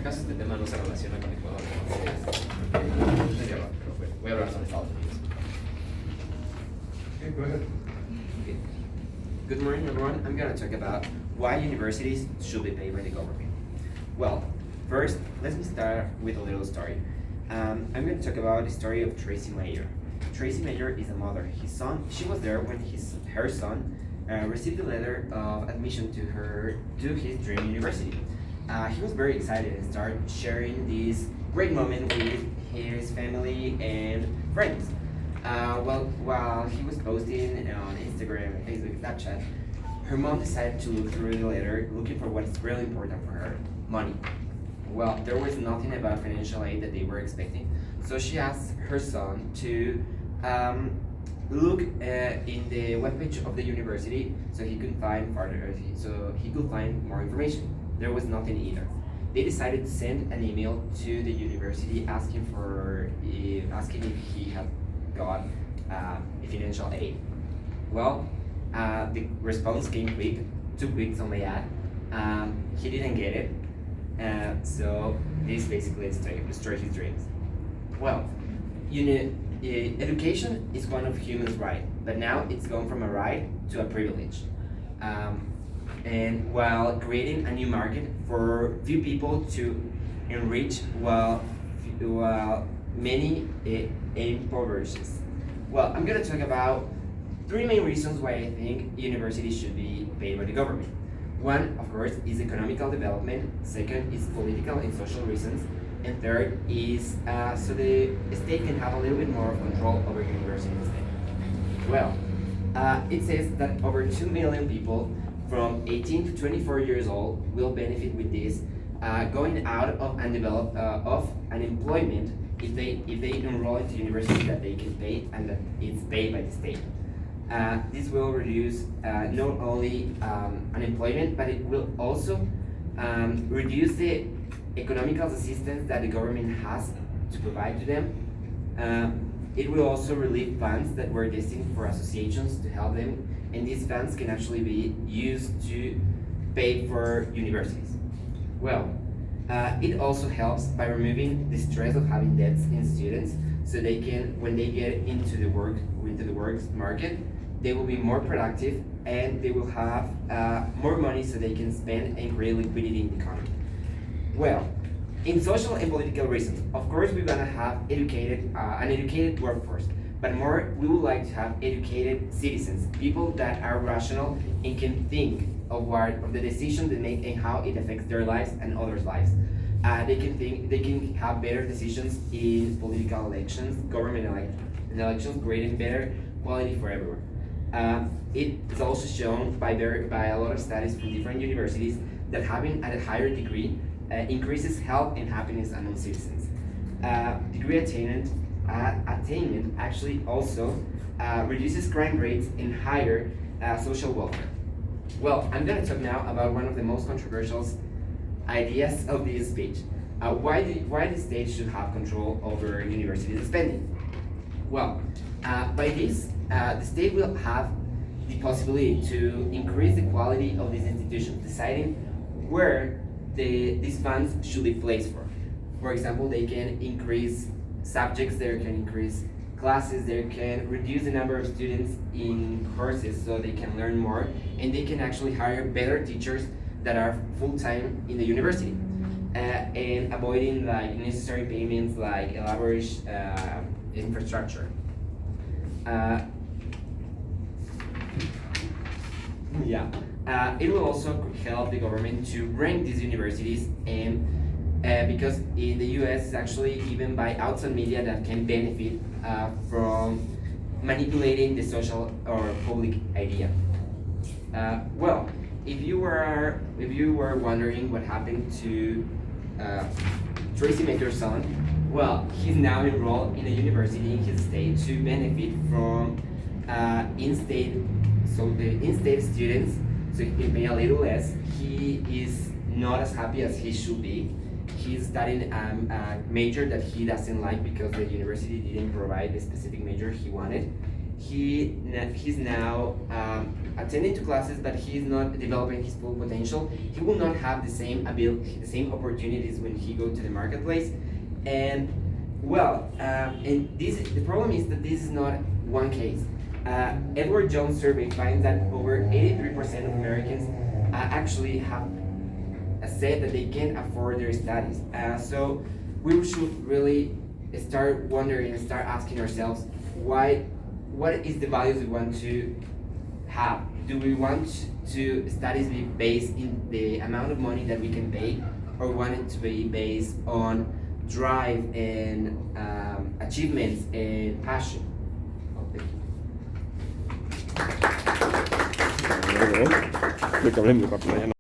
acaso este tema no se relaciona con Ecuador, entonces es medio raro, pero bueno, voy a hablar sobre Estados Unidos. Okay, go ahead. Okay. Good morning, everyone. I'm going to talk about why universities should be paid by the government. Well, first, let me start with a little story. I'm going to talk about the story of Tracy Mayer. Tracy Mayer is a mother. She was there when her son received a letter of admission to his dream university. He was very excited and started sharing this great moment with his family and friends. While he was posting on Instagram, Facebook, Snapchat, her mom decided to look through the letter, looking for what is really important for her: money. Well, there was nothing about financial aid that they were expecting, so she asked her son to look in the webpage of the university so he could find more information. There was nothing either. They decided to send an email to the university asking if he had got financial aid. Well, the response came quick, 2 weeks on the ad. He didn't get it, so this basically destroyed his dreams. Well, education is one of humans' right, but now it's gone from a right to a privilege. And while creating a new market for few people to enrich while many impoverishes. Well, I'm going to talk about 3 main reasons why I think universities should be paid by the government. One, of course, is economical development. Second is political and social reasons. And third is so the state can have a little bit more control over universities. Well, it says that over 2 million people from 18 to 24 years old will benefit with this, going out of unemployment if they enroll into university that they can pay and that it's paid by the state. This will reduce not only unemployment, but it will also reduce the economical assistance that the government has to provide to them. It will also relieve funds that were destined for associations to help them, and these funds can actually be used to pay for universities. Well, it also helps by removing the stress of having debts in students, so they can, when they get into the work market, they will be more productive and they will have more money so they can spend and create liquidity in the economy. Well, in social and political reasons, of course, we're gonna have an educated workforce, but more, we would like to have educated citizens, people that are rational and can think of the decisions they make and how it affects their lives and others' lives. They can have better decisions in political elections, government elections, creating better quality for everyone. It is also shown by a lot of studies from different universities that having a higher degree increases health and happiness among citizens. Degree attainment actually also reduces crime rates and higher social welfare. Well, I'm going to talk now about one of the most controversial ideas of this speech. Why the state should have control over universities' spending? Well, by this, the state will have the possibility to increase the quality of these institutions, deciding where these funds should be placed for. For example, they can increase subjects, they can increase classes, they can reduce the number of students in courses so they can learn more, and they can actually hire better teachers that are full-time in the university, and avoiding like necessary payments like elaborate infrastructure. It will also help the government to rank these universities, and because in the US it's actually given by outside media that can benefit from manipulating the social or public idea. Well, if you were wondering what happened to Tracy Mayer's son, well, he's now enrolled in a university in his state to benefit from in-state students, so he can pay a little less. He is not as happy as he should be. He's studying a major that he doesn't like because the university didn't provide the specific major he wanted. he's now attending to classes, but he's not developing his full potential. He will not have the same ability, the same opportunities when he go to the marketplace. And well, and the problem is that this is not one case. Edward Jones survey finds that over 83% of Americans actually have said that they can't afford their studies. So we should really start wondering and start asking ourselves what is the values we want to have. Do we want to studies be based in the amount of money that we can pay, or want it to be based on drive and achievements and passion? Oh, thank you. Được rồi, em được gặp lại anh.